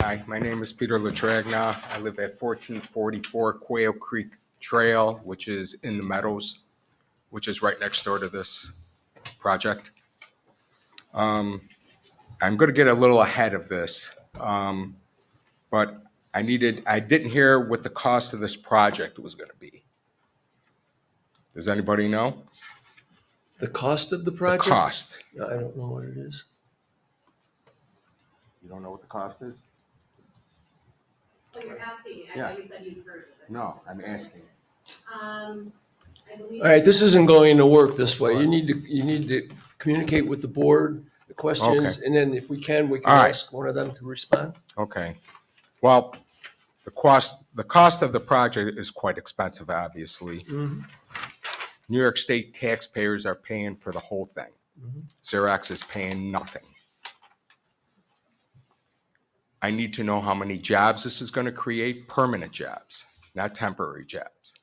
Hi, my name is Peter Latragna. I live at 1444 Quail Creek Trail, which is in the Meadows, which is right next door to this project. I'm going to get a little ahead of this, but I didn't hear what the cost of this project was going to be. Does anybody know? The cost of the The project? cost. I don't know what it is. You don't know what the cost is? Oh, you're asking, I Yeah. thought you said you've heard of it. No, I'm asking. I believe. All right, this isn't going to work this way. You need to communicate with the board, the questions, Okay. and then if we can All right. ask one of them to respond. Okay. Well, the cost of the project is quite expensive, obviously. Mhm. New York State taxpayers are paying for the whole thing. Mhm. Xerox is paying nothing. I need to know how many jobs this is going to create, permanent jobs, not temporary jobs.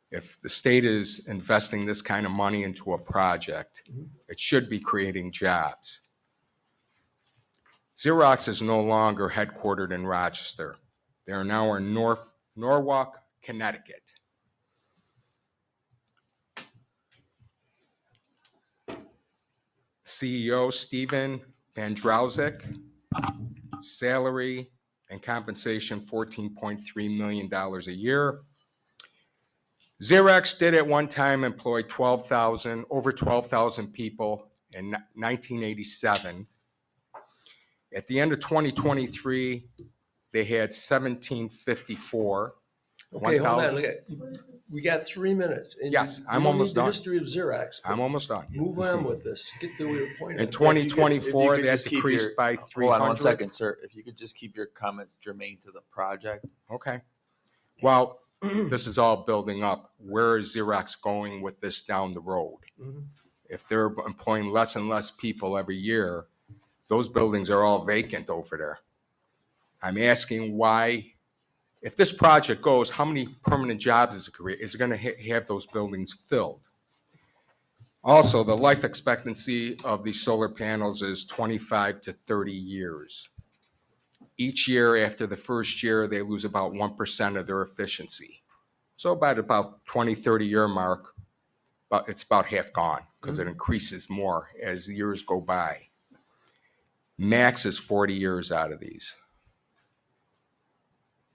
If the state is investing this kind of money into a project, it should be creating jobs. Xerox is no longer headquartered in Rochester. They are now in Norwalk, Connecticut. CEO Stephen Bandrowczyk, salary and compensation $14.3 million a year. Xerox did at one time employ over 12,000 people in 1987. At the end of 2023, they had 1,754. Okay, hold on. 1,000. We got 3 minutes. and Yes, you I'm don't almost need done. the history of Xerox. but I'm almost done. Move on with this. Get to your point. In of- 2024, If you could that just keep decreased by Hold 300. on one second, sir. If you could just keep your comments germane to the project. Okay. Well, this is all building up. Where is Xerox going with this down the road? Mhm. If they're employing less and less people every year, those buildings are all vacant over there. I'm asking why, if this project goes, how many permanent jobs is it going to have those buildings filled? Also, the life expectancy of these solar panels is 25 to 30 years. Each year after the first year, they lose about 1% of their efficiency. So about 20, 30-year mark, but it's about half gone because it increases more as the years go by. Max is 40 years out of these.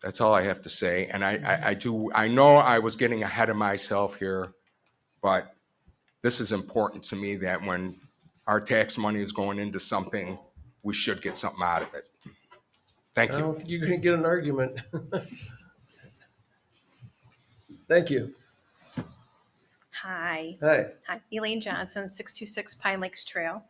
That's all I have to say. And I know I was getting ahead of myself here, but this is important to me that when our tax money is going into something, we should get something out of it. Thank I you. don't think you're going to get an argument. Thank you. Hi. Hi. Hi, Elaine Johnson, 626 Pine Lakes Trail.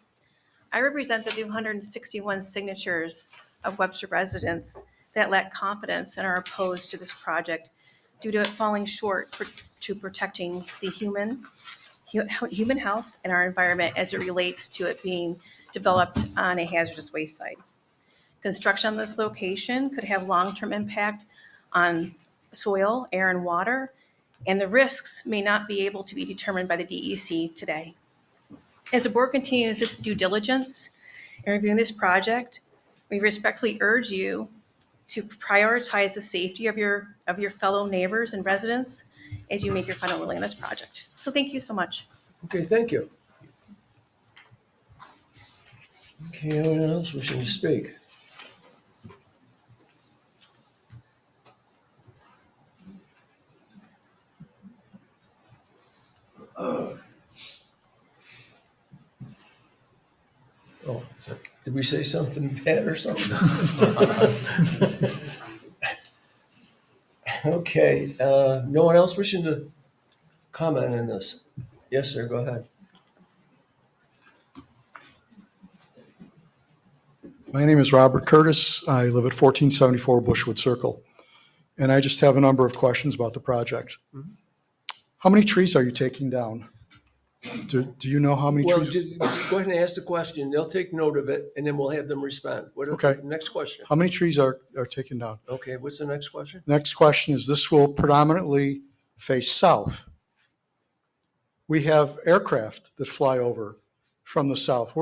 I represent the 261 signatures of Webster residents that lack confidence and are opposed to this project due to it falling short to protecting the human health and our environment as it relates to it being developed on a hazardous waste site. Construction on this location could have long-term impact on soil, air, and water, and the risks may not be able to be determined by the DEC today. As the board continues its due diligence in reviewing this project, we respectfully urge you to prioritize the safety of your fellow neighbors and residents as you make your final ruling on this project. So thank you so much. Okay, thank you. Okay, anyone else wishing to speak? Oh, sorry. Did we say something bad or something? Okay, no one else wishing to comment on this? Yes, sir, go ahead. My name is Robert Curtis. I live at 1474 Bushwood Circle, and I just have a number of questions about the project. Mhm. How many trees are you taking down? Do you know how many Well, trees? just go ahead and ask the question. They'll take note of it, and then we'll have them respond. Okay. Next question. How many trees are taken down? Okay, what's the next question? Next question is, this will predominantly face south. We have aircraft that fly over from the south.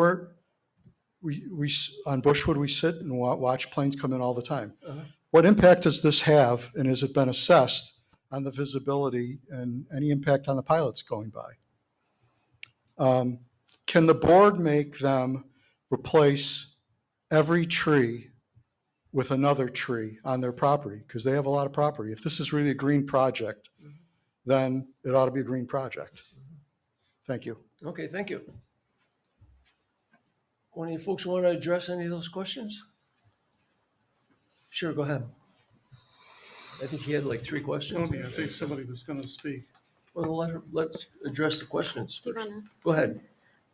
on Bushwood, we sit and watch planes come in all the time. Uh-huh. What impact does this have, and has it been assessed on the visibility and any impact on the pilots going by? Can the board make them replace every tree with another tree on their property? Because they have a lot of property. If this is really a green project, then it ought to be a green project. Thank you. Okay, thank you. One of you folks want to address any of those questions? Sure, go ahead. I think he had like 3 questions. Tony, I think somebody was going to speak. Well, let's address the questions Do you first. wanna? Go ahead.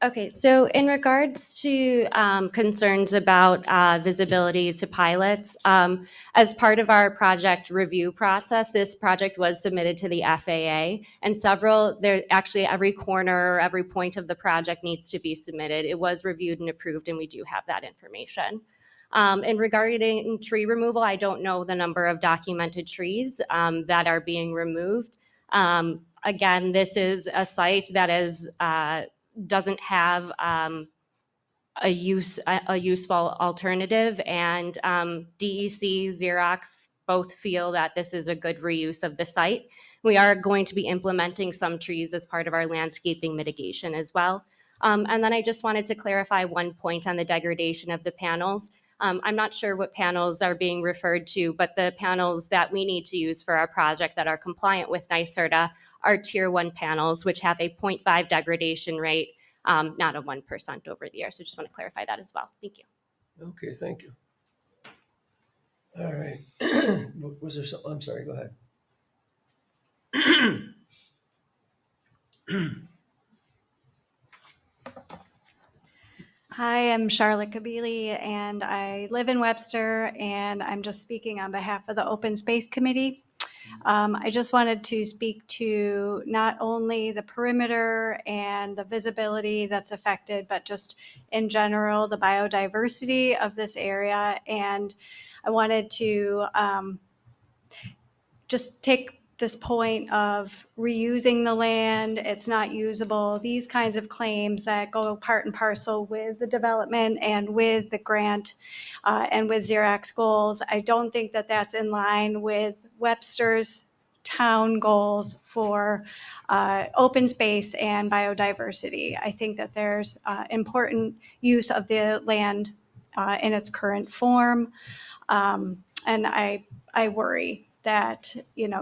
Okay, so in regards to concerns about visibility to pilots, as part of our project review process, this project was submitted to the FAA, and actually every corner, every point of the project needs to be submitted. It was reviewed and approved, and we do have that information. And regarding tree removal, I don't know the number of documented trees that are being removed. Again, this is a site that is doesn't have a useful alternative, and DEC, Xerox both feel that this is a good reuse of the site. We are going to be implementing some trees as part of our landscaping mitigation as well. And then I just wanted to clarify one point on the degradation of the panels. I'm not sure what panels are being referred to, but the panels that we need to use for our project that are compliant with NYSERDA are Tier 1 panels, which have a 0.5 degradation rate, not a 1% over the year. So just want to clarify that as well. Thank you. Okay, thank you. All right. Was there some, I'm sorry, go ahead. Hi, I'm Charlotte Kabili, and I live in Webster, and I'm just speaking on behalf of the Open Space Committee. I just wanted to speak to not only the perimeter and the visibility that's affected, but just in general, the biodiversity of this area. And I wanted to just take this point of reusing the land, it's not usable, these kinds of claims that go part and parcel with the development and with the grant and with Xerox goals. I don't think that that's in line with Webster's town goals for open space and biodiversity. I think that there's important use of the land in its current form. And I worry that,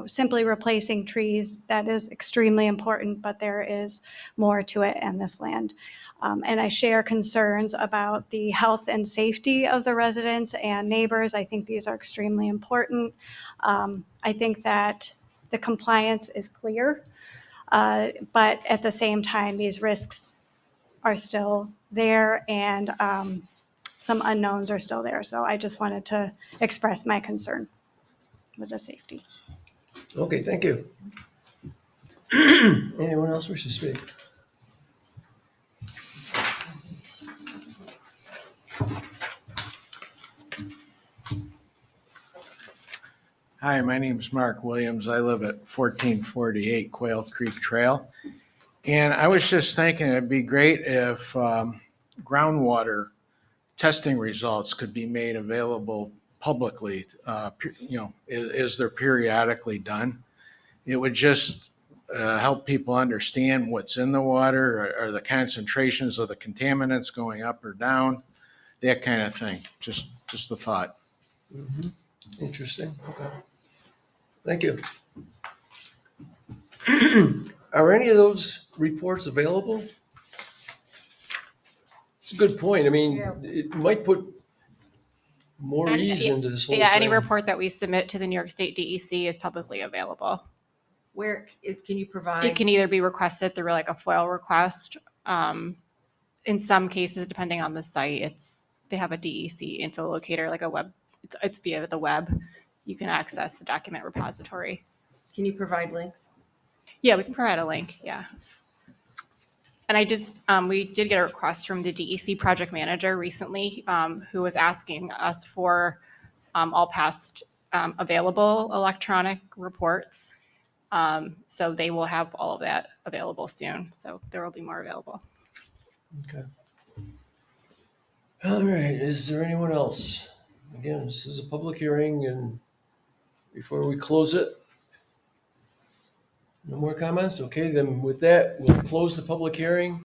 simply replacing trees, that is extremely important, but there is more to it in this land. And I share concerns about the health and safety of the residents and neighbors. I think these are extremely important. I think that the compliance is clear, but at the same time, these risks are still there, and some unknowns are still there. So I just wanted to express my concern with the safety. Okay, thank you. Anyone else wish to speak? Hi, my name is Mark Williams. I live at 1448 Quail Creek Trail. And I was just thinking it'd be great if groundwater testing results could be made available publicly, as they're periodically done. It would just help people understand what's in the water, or the concentrations of the contaminants going up or down, that kind of thing. Just a thought. Mm-hmm. Interesting, okay. Thank you. Are any of those reports available? It's a good point. I mean, it might put more ease into this whole thing. Yeah, any report that we submit to the New York State DEC is publicly available. Can you provide? It can either be requested through like a FOIL request. In some cases, depending on the site, they have a DEC info locator, like a web. It's via the web. You can access the document repository. Can you provide links? Yeah, we can provide a link. Yeah. And we did get a request from the DEC project manager recently, who was asking us for all past available electronic reports. So they will have all of that available soon. So there will be more available. Okay. All right, is there anyone else? Again, this is a public hearing, and before we close it, no more comments? Okay, then with that, we'll close the public hearing.